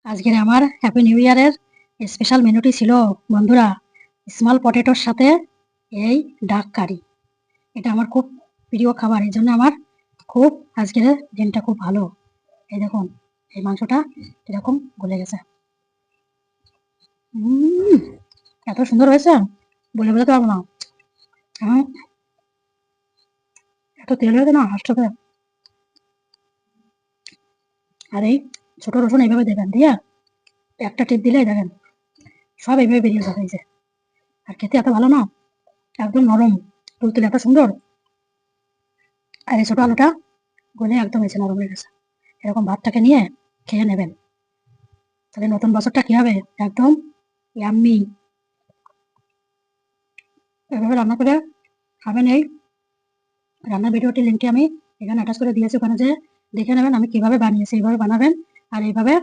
আজকের আমার happy new ইয়ারের স্পেশাল মেনুটি ছিল বন্ধুরা স্মল পটেটোর সাথে এই ডাক কারি। এটা আমার খুব প্রিয় খাবার, এই জন্য আমার খুব আজকের দিনটা খুব ভালো। এই দেখুন, এই মাংসটা এরকম গলে গেছে। এত সুন্দর হয়েছে, বলে বোঝাতে পারবো না। এত তেল হয়েছে না হাসতে। আর এই ছোট রসুন এইভাবে দেবেন, দিয়ে একটা টিপ দিলে দেখেন সব এইভাবে বেরিয়ে যাবে। এই যে, আর খেতে এত ভালো না, একদম নরম তুলতুলে, এত সুন্দর। আর এই ছোট আলুটা গলে একদম এসে নরম হয়ে গেছে। এরকম ভাতটাকে নিয়ে খেয়ে নেবেন, তাহলে নতুন বছরটা কি হবে, একদম ইয়াম্মি। এভাবে রান্না করে খাবেন। এই রান্নার ভিডিওটির লিঙ্কটি আমি এখানে অ্যাটাচ করে দিয়েছি, ওখানে যে দেখে নেবেন আমি কিভাবে বানিয়েছি। এইভাবে বানাবেন আর এইভাবে